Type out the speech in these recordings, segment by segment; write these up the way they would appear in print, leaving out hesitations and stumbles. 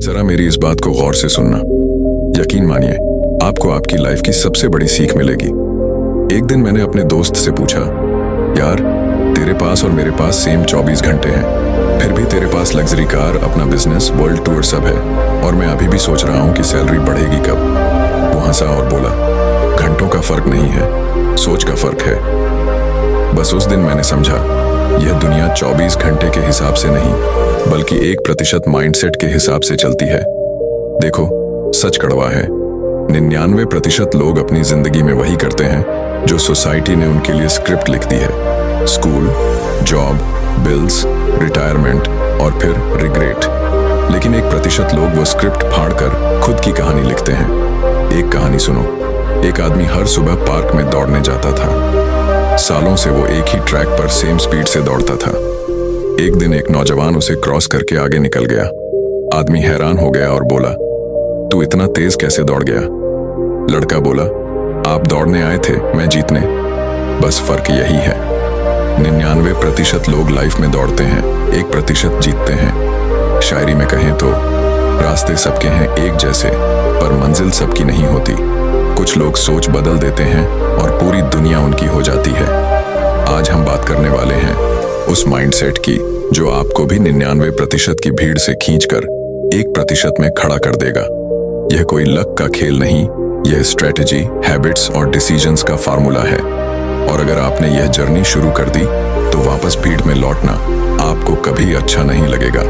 जरा मेरी इस बात को गौर से सुनना। यकीन मानिए, आपको आपकी लाइफ की सबसे बड़ी सीख मिलेगी। एक दिन मैंने अपने दोस्त से पूछा, यार तेरे पास और मेरे पास सेम 24 घंटे हैं, फिर भी तेरे पास लग्जरी कार, अपना बिजनेस, वर्ल्ड टूर सब है, और मैं अभी भी सोच रहा हूँ कि सैलरी बढ़ेगी कब। वो हंसा और बोला, घंटों का फर्क नहीं है, सोच का फर्क है। बस उस दिन मैंने समझा, यह दुनिया 24 घंटे के हिसाब से नहीं, बल्कि 1% माइंडसेट के हिसाब से चलती है। देखो, सच कड़वा है, 99% लोग अपनी जिंदगी में वही करते हैं जो सोसाइटी ने उनके लिए स्क्रिप्ट लिख दी है। स्कूल, जॉब, बिल्स, रिटायरमेंट और फिर रिग्रेट। लेकिन 1% लोग वो स्क्रिप्ट फाड़कर खुद की कहानी लिखते हैं। एक कहानी सुनो। एक आदमी हर सुबह पार्क में दौड़ने जाता था। सालों से वो एक ही ट्रैक पर सेम स्पीड से दौड़ता था। एक दिन एक नौजवान उसे क्रॉस करके आगे निकल गया। आदमी हैरान हो गया और बोला, तू इतना तेज कैसे दौड़ गया? लड़का बोला, आप दौड़ने आए थे, मैं जीतने। बस फर्क यही है, 99% लोग लाइफ में दौड़ते हैं, 1% जीतते हैं। शायरी में कहें तो रास्ते सबके हैं एक जैसे, पर मंजिल सबकी नहीं होती। कुछ लोग सोच बदल देते हैं और पूरी दुनिया उनकी हो जाती है। आज हम बात करने वाले हैं उस माइंडसेट की जो आपको भी 99% की भीड़ से खींचकर 1% में खड़ा कर देगा। यह कोई लक का खेल नहीं, यह स्ट्रेटजी, हैबिट्स और डिसीजंस का फार्मूला है। और अगर आपने यह जर्नी शुरू कर दी तो वापस भीड़ में लौटना आपको कभी अच्छा नहीं लगेगा।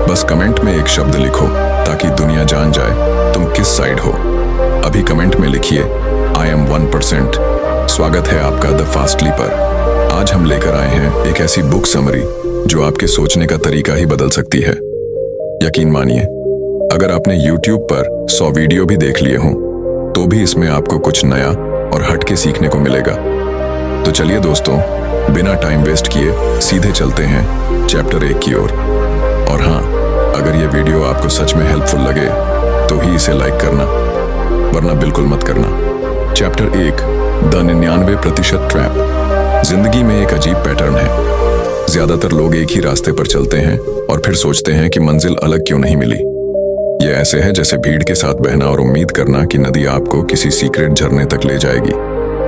बस कमेंट में एक शब्द लिखो ताकि दुनिया जान जाए तुम किस साइड हो। अभी कमेंट में लिखिए, आई एम 1%। स्वागत है आपका द फास्टली पर। आज हम लेकर आए हैं एक ऐसी बुक समरी जो आपके सोचने का तरीका ही बदल सकती है। यकीन मानिए, अगर आपने YouTube पर 100 वीडियो भी देख लिए हों तो भी इसमें आपको कुछ नया और हटके सीखने को मिलेगा। तो चलिए दोस्तों, बिना टाइम वेस्ट किए सीधे चलते हैं चैप्टर 1 की ओर। और हाँ, अगर ये वीडियो आपको सच में हेल्पफुल लगे तो ही इसे लाइक करना, वरना बिल्कुल मत करना। Chapter 1, the 99% trap. जिंदगी में एक अजीब पैटर्न है। ज्यादातर लोग एक ही रास्ते पर चलते हैं और फिर सोचते हैं कि मंजिल अलग क्यों नहीं मिली। ये ऐसे है जैसे भीड़ के साथ बहना और उम्मीद करना कि नदी आपको किसी सीक्रेट झरने तक ले जाएगी।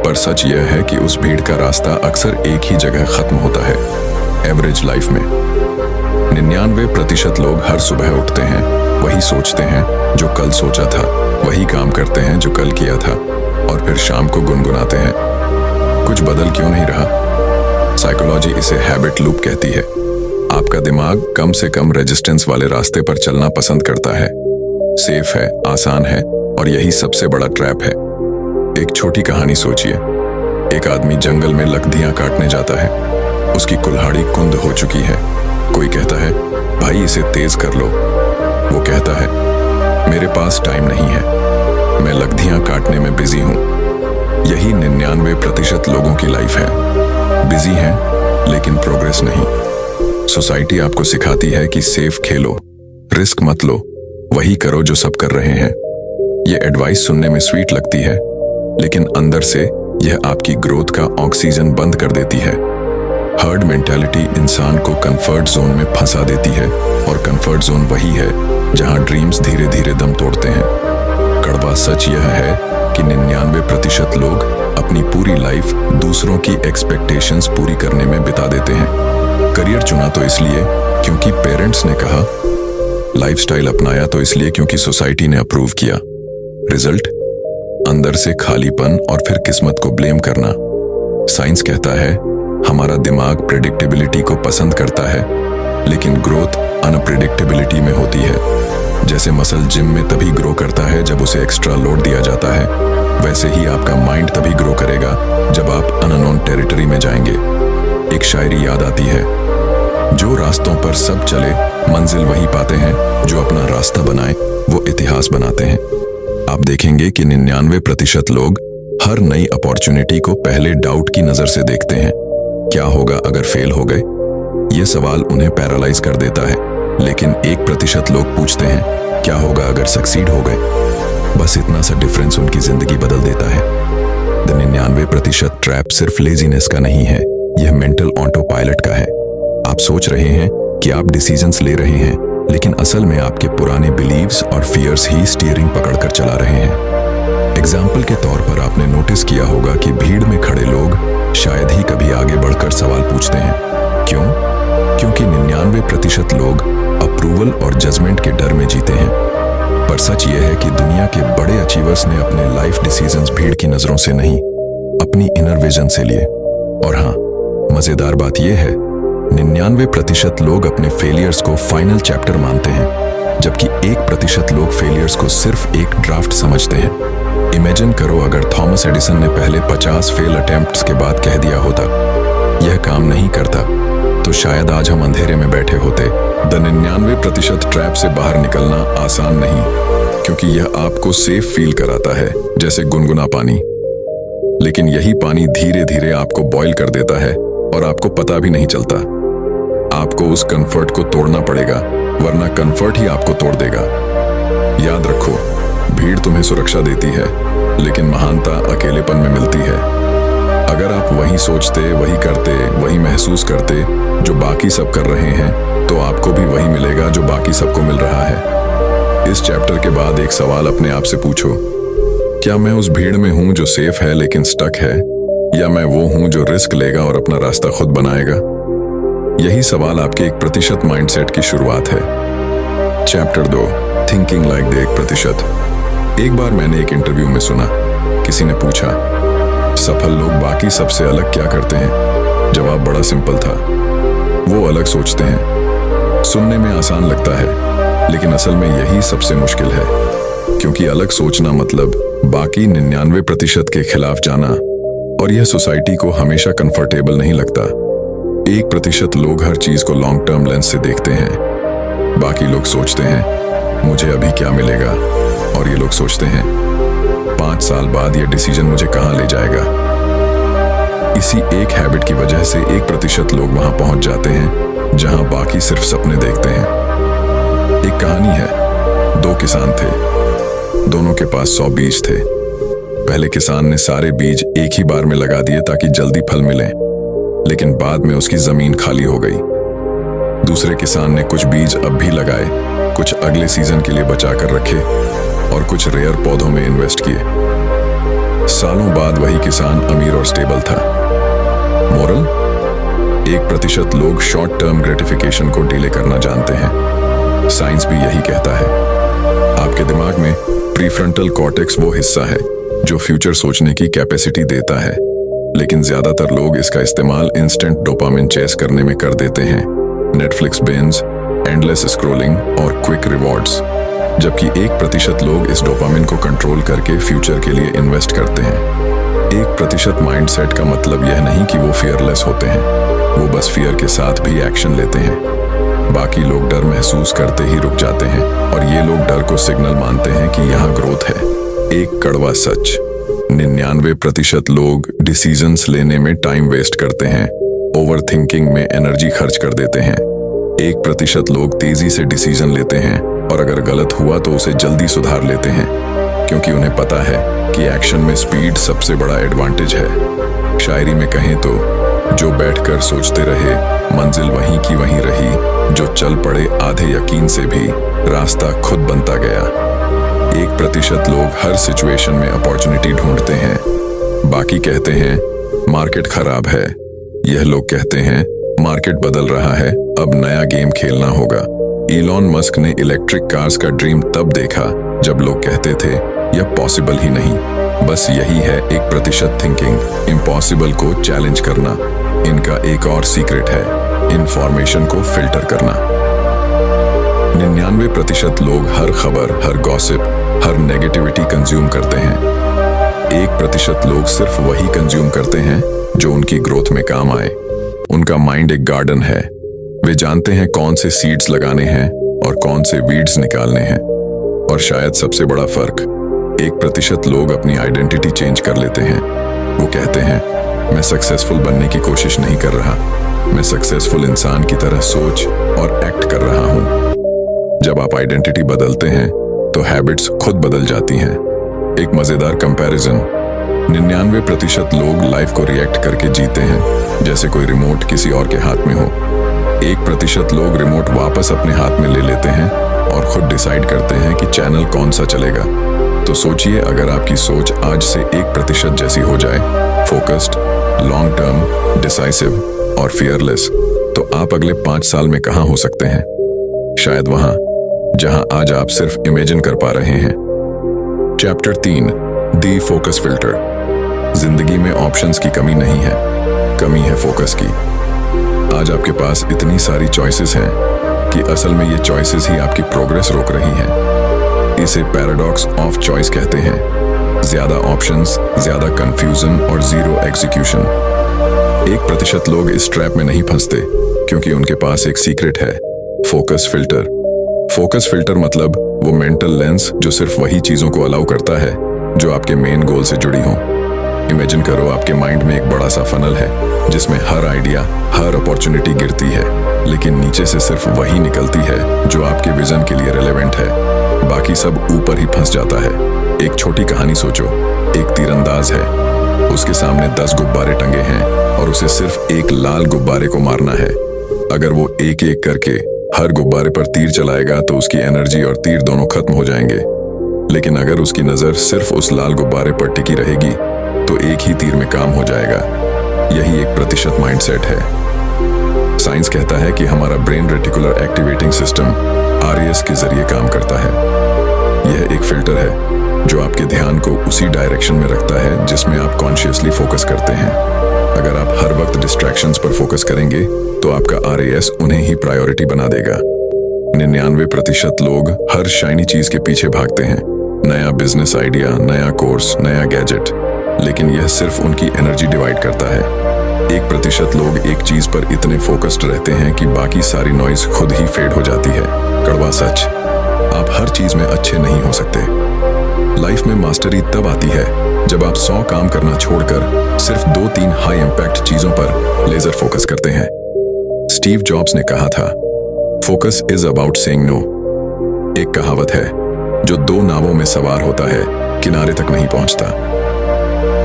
पर सच यह है कि उस भीड़ का रास्ता अक्सर एक ही जगह खत्म होता है, एवरेज लाइफ में। 99% लोग हर सुबह उठते हैं, वही सोचते हैं जो कल सोचा था, वही काम करते हैं जो कल किया था, और फिर शाम को गुनगुनाते हैं, कुछ बदल क्यों नहीं रहा। साइकोलॉजी इसे हैबिट लूप कहती है। आपका दिमाग कम से कम रेजिस्टेंस वाले रास्ते पर चलना पसंद करता है। सेफ है, आसान है, और यही सबसे बड़ा ट्रैप है। एक छोटी कहानी सोचिए। एक आदमी जंगल में लकड़ियां काटने जाता है। उसकी कुल्हाड़ी कुंद हो चुकी है। कोई कहता है, भाई इसे तेज कर लो। वो कहता है, मेरे पास टाइम नहीं है, मैं लकड़ियां काटने में बिजी हूं। यही 99% लोगों की लाइफ है। बिजी हैं लेकिन प्रोग्रेस नहीं। सोसाइटी आपको सिखाती है कि सेफ खेलो, रिस्क मत लो, वही करो जो सब कर रहे हैं। ये एडवाइस सुनने में स्वीट लगती है, लेकिन अंदर से यह आपकी ग्रोथ का ऑक्सीजन बंद कर देती है। हर्ड मेंटालिटी इंसान को कंफर्ट जोन में फंसा देती है, और कंफर्ट जोन वही है जहां ड्रीम्स धीरे धीरे दम तोड़ते हैं। कड़वा सच यह है कि 99% लोग अपनी पूरी लाइफ दूसरों की एक्सपेक्टेशंस पूरी करने में बिता देते हैं। करियर चुना तो इसलिए क्योंकि पेरेंट्स ने कहा, लाइफस्टाइल अपनाया तो इसलिए क्योंकि सोसाइटी ने अप्रूव किया। रिजल्ट, अंदर से खालीपन और फिर किस्मत को ब्लेम करना। साइंस कहता है हमारा दिमाग प्रेडिक्टेबिलिटी को पसंद करता है, लेकिन ग्रोथ अनप्रेडिक्टेबिलिटी में होती है। जैसे मसल जिम में तभी ग्रो करता है जब उसे एक्स्ट्रा लोड दिया जाता है, वैसे ही आपका माइंड तभी ग्रो करेगा जब आप अननोन टेरिटरी में जाएंगे। एक शायरी याद आती है, जो रास्तों पर सब चले मंजिल वही पाते हैं, जो अपना रास्ता बनाए वो इतिहास बनाते हैं। आप देखेंगे कि 99% लोग हर नई अपॉर्चुनिटी को पहले डाउट की नजर से देखते हैं। क्या होगा अगर फेल हो गए? ये सवाल उन्हें पैरालाइज कर देता है। लेकिन 1% लोग पूछते हैं, क्या होगा अगर सक्सीड हो गए? बस इतना सा डिफरेंस उनकी जिंदगी बदल देता है। द 99% ट्रैप सिर्फ लेजीनेस का नहीं है, यह मेंटल ऑटो पायलट का है। आप सोच रहे हैं कि आप डिसीजंस ले रहे हैं, लेकिन असल में आपके पुराने बिलीव्स और फियर्स ही स्टीयरिंग पकड़कर चला रहे हैं। एग्जाम्पल के तौर पर आपने नोटिस किया होगा कि भीड़ में खड़े लोग शायद ही कभी आगे बढ़कर सवाल पूछते हैं। क्यों? क्योंकि 99% लोग अप्रूवल और जजमेंट के डर में जीते हैं। पर सच यह है कि दुनिया के बड़े अचीवर्स ने अपने लाइफ डिसीजंस भीड़ की नजरों से नहीं, अपनी इनर विजन से लिए। और हाँ, मजेदार बात यह है, 99% लोग अपने फेलियर्स को फाइनल चैप्टर मानते हैं, जबकि 1% लोग फेलियर्स को सिर्फ एक ड्राफ्ट समझते हैं। इमेजिन करो अगर थॉमस एडिसन ने पहले 50 फेल अटेम्प्ट्स के बाद कह दिया होता, यह काम नहीं करता, तो शायद आज हम अंधेरे में बैठे होते। द 99% ट्रैप से बाहर निकलना आसान नहीं, क्योंकि यह आपको सेफ फील कराता है, जैसे गुनगुना पानी। लेकिन यही पानी धीरे धीरे आपको बॉयल कर देता है और आपको पता भी नहीं चलता। आपको उस कंफर्ट को तोड़ना पड़ेगा, वरना कंफर्ट ही आपको तोड़ देगा। याद रखो, भीड़ तुम्हें सुरक्षा देती है, लेकिन महानता अकेलेपन में मिलती है। अगर आप वही सोचते, वही करते, वही महसूस करते जो बाकी सब कर रहे हैं, तो आपको भी वही मिलेगा जो बाकी सबको मिल रहा है। इस चैप्टर के बाद एक सवाल अपने आप से पूछो, क्या मैं उस भीड़ में हूं जो सेफ है लेकिन स्टक है, या मैं वो हूं जो रिस्क लेगा और अपना रास्ता खुद बनाएगा? यही सवाल आपके 1% माइंडसेट की शुरुआत है। Chapter 2, thinking like the 1%। एक बार मैंने एक इंटरव्यू में सुना, किसी ने पूछा, सफल लोग बाकी सबसे अलग क्या करते हैं? जवाब बड़ा सिंपल था, वो अलग सोचते हैं। सुनने में आसान लगता है, लेकिन असल में यही सबसे मुश्किल है, क्योंकि अलग सोचना मतलब बाकी 99% के खिलाफ जाना, और यह सोसाइटी को हमेशा कंफर्टेबल नहीं लगता। 1% लोग हर चीज को लॉन्ग टर्म लेंस से देखते हैं। बाकी लोग सोचते हैं मुझे अभी क्या मिलेगा, और ये लोग सोचते हैं 5 साल बाद ये डिसीजन मुझे कहां ले जाएगा। इसी एक हैबिट की वजह से 1% लोग वहां पहुंच जाते हैं जहां बाकी सिर्फ सपने देखते हैं। एक कहानी है, 2 किसान थे, दोनों के पास 100 बीज थे। पहले किसान ने सारे बीज एक ही बार में लगा दिए ताकि जल्दी फल मिले, लेकिन बाद में उसकी जमीन खाली हो गई। दूसरे किसान ने कुछ बीज अब भी लगाए, कुछ अगले सीजन के लिए बचा कर रखे, और कुछ रेयर पौधों में इन्वेस्ट किए। सालों बाद वही किसान अमीर और स्टेबल था। मोरल, 1% लोग शॉर्ट टर्म ग्रेटिफिकेशन को डिले करना जानते हैं। साइंस भी यही कहता है। आपके दिमाग में प्रीफ्रंटल कॉर्टेक्स वो हिस्सा है जो फ्यूचर सोचने की कैपेसिटी देता है, लेकिन ज्यादातर लोग इसका इस्तेमाल इंस्टेंट डोपामिन चेस करने में कर देते हैं। नेटफ्लिक्स बिंज, एंडलेस स्क्रॉलिंग और क्विक रिवॉर्ड्स। जबकि 1% लोग इस डोपामिन को कंट्रोल करके फ्यूचर के लिए इन्वेस्ट करते हैं। 1% माइंडसेट का मतलब यह नहीं कि वो फियरलेस होते हैं, वो बस फियर के साथ भी एक्शन लेते हैं। बाकी लोग डर महसूस करते ही रुक जाते हैं, और ये लोग डर को सिग्नल मानते हैं कि यहाँ ग्रोथ है। एक कड़वा सच, 99% लोग डिसीजंस लेने में टाइम वेस्ट करते हैं, ओवर थिंकिंग में एनर्जी खर्च कर देते हैं। 1% लोग तेजी से डिसीजन लेते हैं, और अगर गलत हुआ तो उसे जल्दी सुधार लेते हैं, क्योंकि उन्हें पता है कि एक्शन में स्पीड सबसे बड़ा एडवांटेज है। शायरी में कहें तो, जो बैठकर सोचते रहे मंजिल वहीं की वहीं रही, जो चल पड़े आधे यकीन से भी रास्ता खुद बनता गया। 1% लोग हर सिचुएशन में अपॉर्चुनिटी ढूंढते हैं। बाकी कहते हैं मार्केट खराब है, यह लोग कहते हैं मार्केट बदल रहा है, अब नया गेम खेलना होगा। इलॉन मस्क ने इलेक्ट्रिक कार्स का ड्रीम तब देखा जब लोग कहते थे यह पॉसिबल ही नहीं। बस यही है 1% थिंकिंग, इम्पॉसिबल को चैलेंज करना। इनका एक और सीक्रेट है, इंफॉर्मेशन को फिल्टर करना। 99% लोग हर खबर, हर गॉसिप, हर नेगेटिविटी कंज्यूम करते हैं। 1% लोग सिर्फ वही कंज्यूम करते हैं जो उनकी ग्रोथ में काम आए। उनका माइंड एक गार्डन है, वे जानते हैं कौन से सीड्स लगाने हैं और कौन से वीड्स निकालने हैं। और शायद सबसे बड़ा फर्क, 1% लोग अपनी आइडेंटिटी चेंज कर लेते हैं। वो कहते हैं मैं सक्सेसफुल बनने की कोशिश नहीं कर रहा, मैं सक्सेसफुल इंसान की तरह सोच और एक्ट कर रहा हूं। जब आप आइडेंटिटी बदलते हैं तो हैबिट्स खुद बदल जाती हैं। एक मजेदार कंपैरिजन, 99% लोग लाइफ को रिएक्ट करके जीते हैं, जैसे कोई रिमोट किसी और के हाथ में हो। 1% लोग रिमोट वापस अपने हाथ में ले लेते हैं और खुद डिसाइड करते हैं कि चैनल कौन सा चलेगा। तो सोचिए, अगर आपकी सोच आज से 1% जैसी हो जाए, फोकस्ड, लॉन्ग टर्म, डिसाइसिव और फियरलेस, तो आप अगले 5 साल में कहाँ हो सकते हैं? शायद वहां जहां आज आप सिर्फ इमेजिन कर पा रहे हैं। चैप्टर 3, दी फोकस फिल्टर। जिंदगी में ऑप्शंस की कमी नहीं है, कमी है फोकस की। आज आपके पास इतनी सारी चॉइसेस हैं कि असल में ये चॉइसेस ही आपकी प्रोग्रेस रोक रही हैं। इसे पैराडॉक्स ऑफ चॉइस कहते हैं। ज्यादा ऑप्शंस, ज्यादा कंफ्यूजन और जीरो एग्जीक्यूशन। 1% लोग इस ट्रैप में नहीं फंसते क्योंकि उनके पास एक सीक्रेट है, फोकस फिल्टर। फोकस फिल्टर मतलब वो मेंटल लेंस जो सिर्फ वही चीजों को अलाउ करता है जो आपके मेन गोल से जुड़ी हों। इमेजिन करो, आपके माइंड में एक बड़ा सा फनल है जिसमें हर आइडिया, हर अपॉर्चुनिटी गिरती है, लेकिन नीचे से सिर्फ वही निकलती है जो आपके विजन के लिए रेलेवेंट है। बाकी सब ऊपर ही फंस जाता है। एक छोटी कहानी सोचो। एक तीरंदाज है, उसके सामने 10 गुब्बारे टंगे हैं और उसे सिर्फ एक लाल गुब्बारे को मारना है। अगर वो एक एक करके हर गुब्बारे पर तीर चलाएगा तो उसकी एनर्जी और तीर दोनों खत्म हो जाएंगे। लेकिन अगर उसकी नजर सिर्फ उस लाल गुब्बारे पर टिकी रहेगी तो एक ही तीर में काम हो जाएगा। यही 1% माइंडसेट है। साइंस कहता है कि हमारा brain reticular activating system RAS के जरिए काम करता है। यह एक फिल्टर है जो आपके ध्यान को उसी डायरेक्शन में रखता है जिसमें आप कॉन्शियसली फोकस करते हैं। अगर आप हर वक्त डिस्ट्रैक्शंस पर फोकस करेंगे तो आपका RAS उन्हें ही प्रायोरिटी बना देगा। 99% लोग हर शाइनी चीज के पीछे भागते हैं, नया बिजनेस आइडिया, नया कोर्स, नया गैजेट, लेकिन यह सिर्फ उनकी एनर्जी डिवाइड करता है। 1% लोग एक चीज पर इतने फोकस्ड रहते हैं कि बाकी सारी नॉइज खुद ही फेड हो जाती है। कड़वा सच, आप हर चीज में अच्छे नहीं हो सकते। लाइफ में मास्टरी तब आती है जब आप 100 काम करना छोड़कर सिर्फ 2-3 हाई इंपैक्ट चीजों पर लेजर फोकस करते हैं। स्टीव जॉब्स ने कहा था, focus is about saying no. एक कहावत है, जो 2 नावों में सवार होता है किनारे तक नहीं पहुंचता।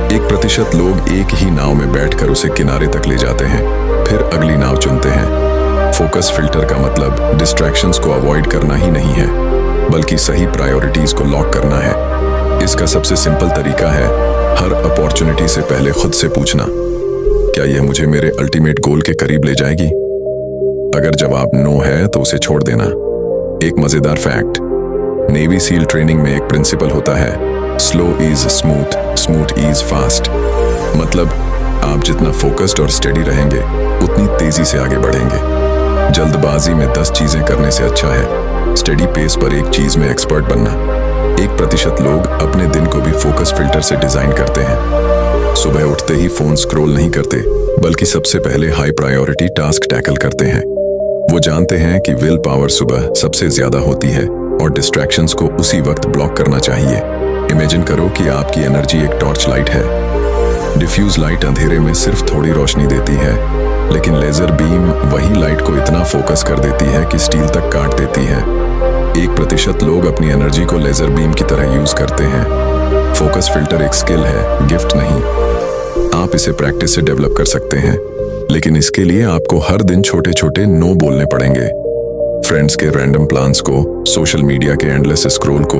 1% लोग एक ही नाव में बैठकर उसे किनारे तक ले जाते हैं, फिर अगली नाव चुनते हैं। फोकस फिल्टर का मतलब डिस्ट्रैक्शंस को अवॉइड करना ही नहीं है, बल्कि सही प्रायोरिटीज को लॉक करना है। इसका सबसे सिंपल तरीका है हर अपॉर्चुनिटी से पहले खुद से पूछना, क्या यह मुझे मेरे अल्टीमेट गोल के करीब ले जाएगी? अगर जवाब नो है तो उसे छोड़ देना। एक मजेदार फैक्ट, नेवी सील ट्रेनिंग में एक प्रिंसिपल होता है, slow is smooth, smooth is fast. मतलब आप जितना फोकस्ड और स्टेडी रहेंगे उतनी तेजी से आगे बढ़ेंगे। जल्दबाजी में 10 चीजें करने से अच्छा है स्टेडी पेस पर एक चीज में एक्सपर्ट बनना। 1% लोग अपने दिन को भी फोकस फिल्टर से डिजाइन करते हैं। सुबह उठते ही फोन स्क्रॉल नहीं करते, बल्कि सबसे पहले हाई प्रायोरिटी टास्क टैकल करते हैं। वो जानते हैं कि विल पावर सुबह सबसे ज्यादा होती है और डिस्ट्रैक्शंस को उसी वक्त ब्लॉक करना चाहिए। इमेजिन करो कि आपकी एनर्जी एक टॉर्च लाइट है। डिफ्यूज लाइट अंधेरे में सिर्फ थोड़ी रोशनी देती है, लेकिन लेजर बीम वही लाइट को इतना फोकस कर देती है कि स्टील तक काट देती है। 1% लोग अपनी एनर्जी को लेजर बीम की तरह यूज करते हैं। फोकस फिल्टर एक स्किल है, गिफ्ट नहीं। आप इसे प्रैक्टिस से डेवलप कर सकते हैं, लेकिन इसके लिए आपको हर दिन छोटे छोटे नो बोलने पड़ेंगे। फ्रेंड्स के रैंडम प्लान्स को, सोशल मीडिया के एंडलेस स्क्रॉल को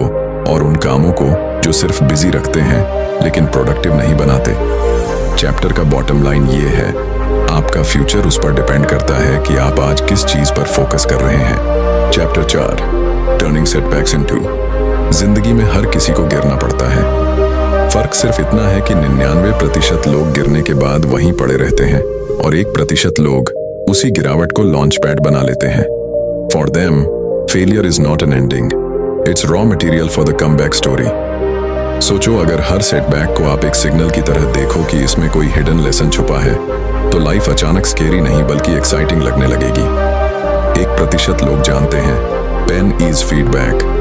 और उन कामों को जो सिर्फ बिजी रखते हैं लेकिन प्रोडक्टिव नहीं बनाते। चैप्टर का बॉटम लाइन ये है, आपका फ्यूचर उस पर डिपेंड करता है कि आप आज किस चीज पर फोकस कर रहे हैं। Chapter 4, turning setbacks into. जिंदगी में हर किसी को गिरना पड़ता है। फर्क सिर्फ इतना है कि 99% लोग गिरने के बाद वहीं पड़े रहते हैं और 1% लोग उसी गिरावट को लॉन्च पैड बना लेते हैं। For them, failure is not an ending, it's raw material for the comeback story. सोचो, अगर हर सेटबैक को आप एक सिग्नल की तरह देखो कि इसमें कोई हिडन लेसन छुपा है, तो लाइफ अचानक स्केरी नहीं बल्कि एक्साइटिंग लगने लगेगी। 1% लोग जानते हैं, पेन इज फीडबैक।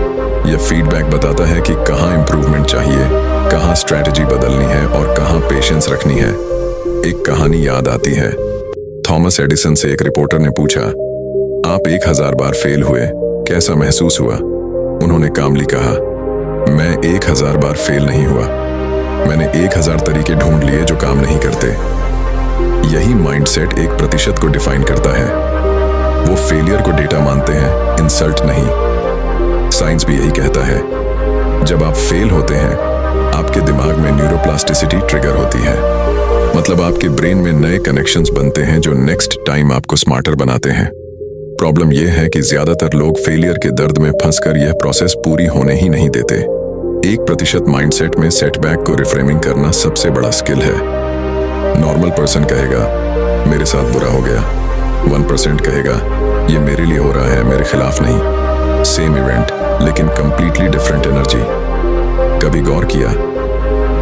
यह फीडबैक बताता है कि कहाँ इंप्रूवमेंट चाहिए, कहाँ स्ट्रैटेजी बदलनी है और कहाँ पेशेंस रखनी है। एक कहानी याद आती है। थॉमस एडिसन से एक रिपोर्टर ने पूछा, आप 1000 बार फेल हुए, कैसा महसूस हुआ? उन्होंने कामली कहा, मैं 1000 बार फेल नहीं हुआ, मैंने 1000 तरीके ढूंढ लिए जो काम नहीं करते। यही माइंडसेट 1% को डिफाइन करता है। वो फेलियर को डेटा मानते हैं, इंसल्ट नहीं। साइंस भी यही कहता है, जब आप फेल होते हैं आपके दिमाग में न्यूरोप्लास्टिसिटी ट्रिगर होती है। मतलब आपके ब्रेन में नए कनेक्शंस बनते हैं जो नेक्स्ट टाइम आपको स्मार्टर बनाते हैं। प्रॉब्लम यह है कि ज्यादातर लोग फेलियर के दर्द में फंसकर यह प्रोसेस पूरी होने ही नहीं देते। 1% माइंडसेट में सेटबैक को रिफ्रेमिंग करना सबसे बड़ा स्किल है। नॉर्मल पर्सन कहेगा मेरे साथ बुरा हो गया, 1% कहेगा ये मेरे लिए हो रहा है, मेरे खिलाफ नहीं। सेम इवेंट लेकिन कंप्लीटली डिफरेंट एनर्जी। कभी गौर किया,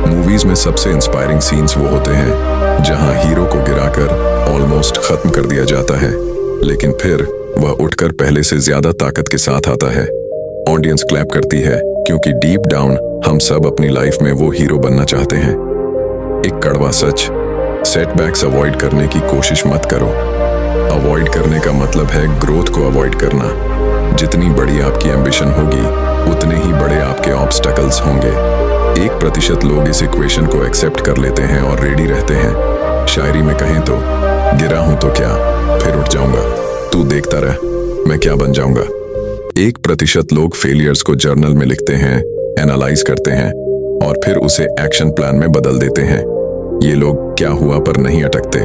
मूवीज में सबसे इंस्पायरिंग सीन्स वो होते हैं जहां हीरो को गिराकर ऑलमोस्ट खत्म कर दिया जाता है, लेकिन फिर वह उठकर पहले से ज्यादा ताकत के साथ आता है। ऑडियंस क्लैप करती है क्योंकि डीप डाउन हम सब अपनी लाइफ में वो हीरो बनना चाहते हैं। एक कड़वा सच, सेटबैक्स अवॉइड करने की कोशिश मत करो। अवॉइड करने का मतलब है ग्रोथ को अवॉइड करना। जितनी बड़ी आपकी एम्बिशन होगी उतने ही बड़े आपके ऑब्स्टकल्स होंगे। 1% लोग इस इक्वेशन को एक्सेप्ट कर लेते हैं और रेडी रहते हैं। शायरी में कहें तो गिरा हूं तो क्या, फिर उठ जाऊंगा, तू देखता रह मैं क्या बन जाऊंगा। 1% लोग फेलियर्स को जर्नल में लिखते हैं, एनालाइज करते हैं और फिर उसे एक्शन प्लान में बदल देते हैं। ये लोग क्या हुआ पर नहीं अटकते,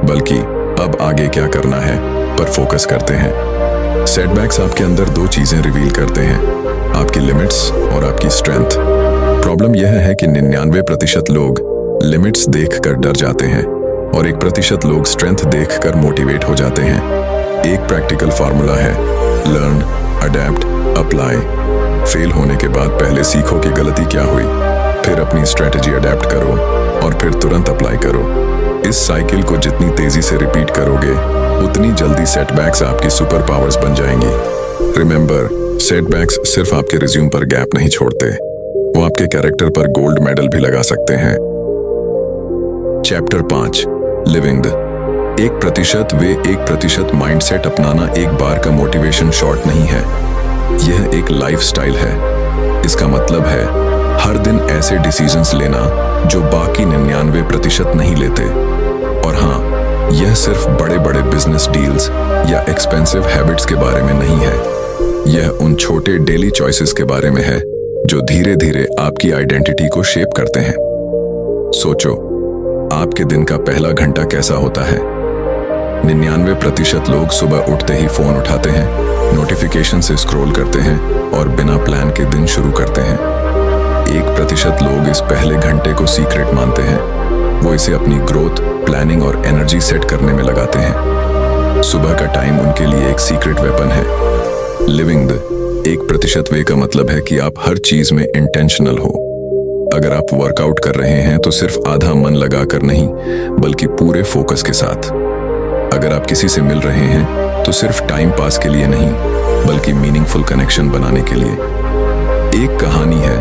बल्कि अब आगे क्या करना है पर फोकस करते हैं। सेटबैक्स आपके अंदर 2 चीजें रिवील करते हैं, आपकी लिमिट्स और आपकी स्ट्रेंथ। प्रॉब्लम यह है कि 99% लोग लिमिट्स देखकर डर जाते हैं और 1% लोग स्ट्रेंथ देखकर मोटिवेट हो जाते हैं। एक प्रैक्टिकल फार्मूला है, लर्न, अडेप्ट, अप्लाई। फेल होने के बाद पहले सीखो कि गलती क्या हुई, फिर अपनी स्ट्रेटजी अडेप्ट करो और फिर तुरंत अप्लाई करो। इस साइकिल को जितनी तेजी से रिपीट करोगे उतनी जल्दी सेटबैक्स आपकी सुपर पावर्स बन जाएंगी। रिमेंबर, सेटबैक्स सिर्फ आपके रिज्यूम पर गैप नहीं छोड़ते, वो आपके कैरेक्टर पर गोल्ड मेडल भी लगा सकते हैं। Chapter 5, living the 1%। Way 1% mindset अपनाना एक बार का मोटिवेशन शॉट नहीं है, यह एक लाइफस्टाइल है। इसका मतलब है हर दिन ऐसे डिसीजंस लेना जो बाकी 99% नहीं लेते। और हाँ, यह सिर्फ बड़े बड़े बिजनेस डील्स या एक्सपेंसिव हैबिट्स के बारे में नहीं है, यह उन छोटे डेली चॉइसेस के बारे में है जो धीरे धीरे आपकी आइडेंटिटी को शेप करते हैं। सोचो, आपके दिन का पहला घंटा कैसा होता है? 99% लोग सुबह उठते ही फोन उठाते हैं, नोटिफिकेशन से स्क्रॉल करते हैं और बिना प्लान के दिन शुरू करते हैं। 1% लोग इस पहले घंटे को सीक्रेट मानते हैं, वो इसे अपनी ग्रोथ, प्लानिंग और एनर्जी सेट करने में लगाते हैं। सुबह का टाइम उनके लिए एक सीक्रेट वेपन है। लिविंग द 1% वे का मतलब है कि आप हर चीज में इंटेंशनल हो। अगर आप वर्कआउट कर रहे हैं तो सिर्फ आधा मन लगाकर नहीं, बल्कि पूरे फोकस के साथ। अगर आप किसी से मिल रहे हैं तो सिर्फ टाइम पास के लिए नहीं, बल्कि मीनिंगफुल कनेक्शन बनाने के लिए। एक कहानी है,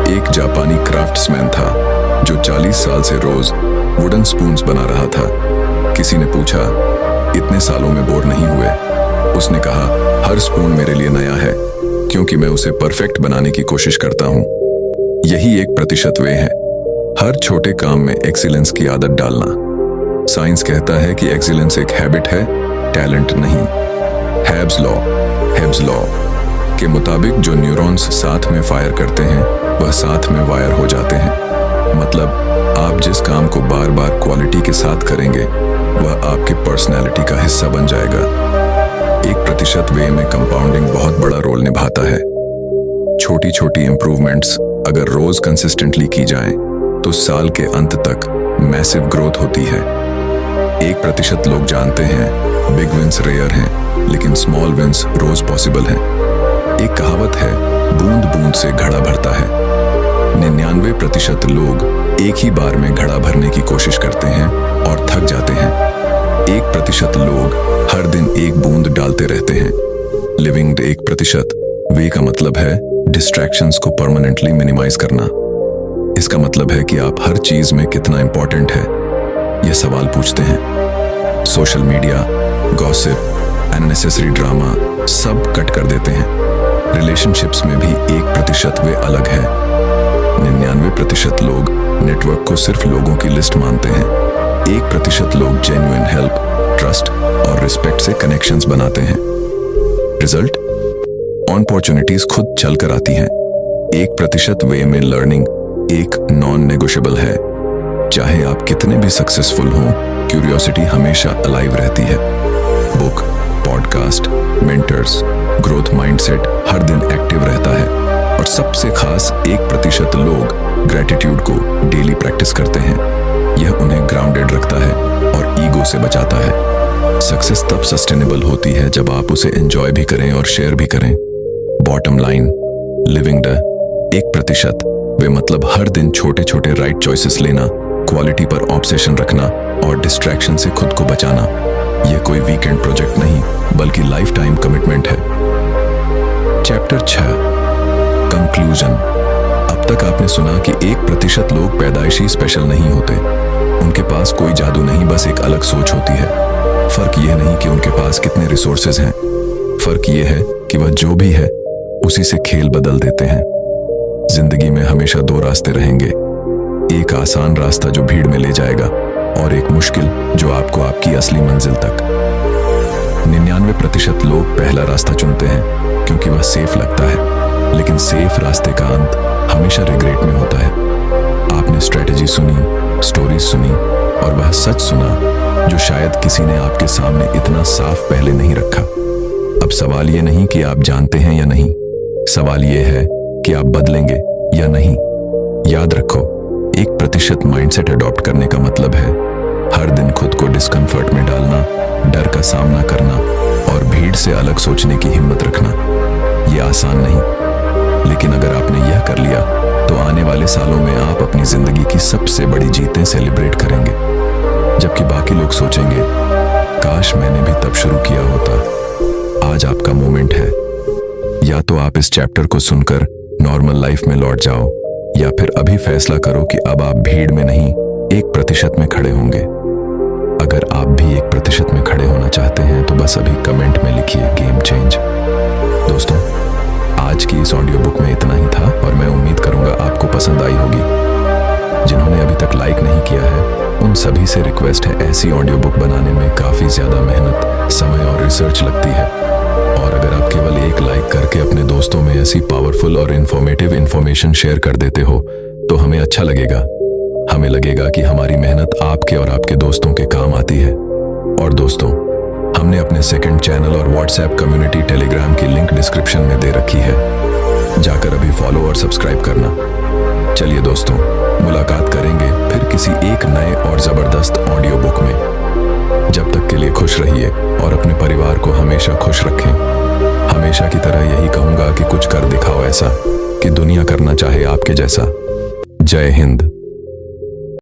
एक जापानी क्राफ्ट्समैन था जो 40 साल से रोज वुडन स्पून्स बना रहा था। किसी ने पूछा, इतने सालों में बोर नहीं हुए? उसने कहा, हर स्पून मेरे लिए नया है क्योंकि मैं उसे परफेक्ट बनाने की कोशिश करता हूँ। यही 1% वे है, हर छोटे काम में एक्सीलेंस की आदत डालना। साइंस कहता है कि एक्सीलेंस एक हैबिट है, टैलेंट नहीं। हेब्स लॉ के मुताबिक जो न्यूरॉन्स साथ में फायर करते हैं वह साथ में वायर हो जाते हैं। मतलब आप जिस काम को बार बार क्वालिटी के साथ करेंगे वह आपकी पर्सनैलिटी का हिस्सा बन जाएगा। 1% वे में कंपाउंडिंग बहुत बड़ा रोल निभाता है। छोटी छोटी इंप्रूवमेंट्स अगर रोज कंसिस्टेंटली की जाएं, तो साल के अंत तक मैसिव ग्रोथ होती है। 1% लोग जानते हैं बिग विंस रेयर हैं, लेकिन स्मॉल विंस रोज पॉसिबल हैं। एक कहावत है, बूंद बूंद से घड़ा भरता है। 99% लोग एक ही बार में घड़ा भरने की कोशिश करते हैं और थक जाते हैं। 1% लोग हर दिन एक बूंद डालते रहते हैं। लिविंग द 1% वे का मतलब है डिस्ट्रैक्शंस को परमानेंटली मिनिमाइज करना। इसका मतलब है कि आप हर चीज में कितना इंपॉर्टेंट है यह सवाल पूछते हैं। Social media, gossip, unnecessary drama सब कट कर देते हैं। रिलेशनशिप्स में भी 1% वे अलग है। 99% लोग नेटवर्क को सिर्फ लोगों की लिस्ट मानते हैं। 1% लोग जेन्युइन हेल्प, ट्रस्ट और रिस्पेक्ट से कनेक्शंस बनाते हैं। रिजल्ट, अपॉर्चुनिटीज खुद चलकर आती हैं। 1% वे में लर्निंग एक नॉन नेगोशिएबल है। चाहे आप कितने भी सक्सेसफुल हों, क्यूरियोसिटी हमेशा अलाइव रहती है। Book, podcast, mentors, growth mindset हर दिन एक्टिव रहता है। और सबसे खास 1% लोग ग्रेटिट्यूड को डेली प्रैक्टिस करते हैं। यह उन्हें ग्राउंडेड रखता है और ईगो से बचाता है। सक्सेस तब सस्टेनेबल होती है जब आप उसे एंजॉय भी करें और शेयर भी करें। बॉटम लाइन, लिविंग द 1% वे मतलब हर दिन छोटे छोटे राइट चॉइसेस लेना, क्वालिटी पर ऑब्सेशन रखना और डिस्ट्रैक्शन से खुद को बचाना। यह कोई वीकेंड प्रोजेक्ट नहीं बल्कि लाइफ टाइम कमिटमेंट है। Chapter 6, conclusion. अब तक आपने सुना कि 1% लोग पैदाइशी स्पेशल नहीं होते। उनके पास कोई जादू नहीं, बस एक अलग सोच होती है। फर्क यह नहीं कि उनके पास कितने रिसोर्सेज हैं, फर्क यह है कि वह जो भी है उसी से खेल बदल देते हैं। जिंदगी में हमेशा 2 रास्ते रहेंगे, एक आसान रास्ता जो भीड़ में ले जाएगा और एक मुश्किल जो आपको आपकी असली मंजिल तक। 99% लोग पहला रास्ता चुनते हैं क्योंकि वह सेफ लगता है, लेकिन सेफ रास्ते का अंत हमेशा रिग्रेट में होता है। आपने स्ट्रेटेजी सुनी, स्टोरीज सुनी और वह सच सुना जो शायद किसी ने आपके सामने इतना साफ पहले नहीं रखा। अब सवाल ये नहीं कि आप जानते हैं या नहीं, सवाल ये है कि आप बदलेंगे या नहीं। याद रखो, 1% माइंडसेट अडॉप्ट करने का मतलब है हर दिन खुद को डिस्कम्फर्ट में डालना, डर का सामना करना और भीड़ से अलग सोचने की हिम्मत रखना। यह आसान नहीं, लेकिन अगर आपने यह कर लिया तो आने वाले सालों में आप अपनी जिंदगी की सबसे बड़ी जीतें सेलिब्रेट करेंगे, जबकि बाकी लोग सोचेंगे काश मैंने भी तब शुरू किया होता। आज आपका मोमेंट है। या तो आप इस चैप्टर को सुनकर नॉर्मल लाइफ में लौट जाओ, या फिर अभी फैसला करो कि अब आप भीड़ में नहीं 1% में खड़े होंगे। अगर आप भी 1% में खड़े होना चाहते हैं तो बस अभी कमेंट में लिखिए गेम चेंज। दोस्तों, आज की इस ऑडियो बुक में इतना ही था और मैं उम्मीद करूंगा आपको पसंद आई होगी। जिन्होंने अभी तक लाइक नहीं किया है उन सभी से रिक्वेस्ट है, ऐसी ऑडियो बुक बनाने में काफी ज्यादा मेहनत, समय और रिसर्च लगती है। और अगर आप केवल एक लाइक करके अपने दोस्तों में ऐसी पावरफुल और इन्फॉर्मेटिव इन्फॉर्मेशन शेयर कर देते हो तो हमें अच्छा लगेगा। हमें लगेगा कि हमारी मेहनत आपके और आपके दोस्तों के काम आती है। और दोस्तों, हमने अपने सेकंड चैनल और व्हाट्सएप कम्युनिटी टेलीग्राम की लिंक डिस्क्रिप्शन में दे रखी है, जाकर अभी फॉलो और सब्सक्राइब करना। चलिए दोस्तों, मुलाकात करेंगे फिर किसी एक नए और जबरदस्त ऑडियो बुक में। जब तक के लिए खुश रहिए और अपने परिवार को हमेशा खुश रखें। हमेशा की तरह यही कहूंगा कि कुछ कर दिखाओ ऐसा कि दुनिया करना चाहे आपके जैसा। जय हिंद।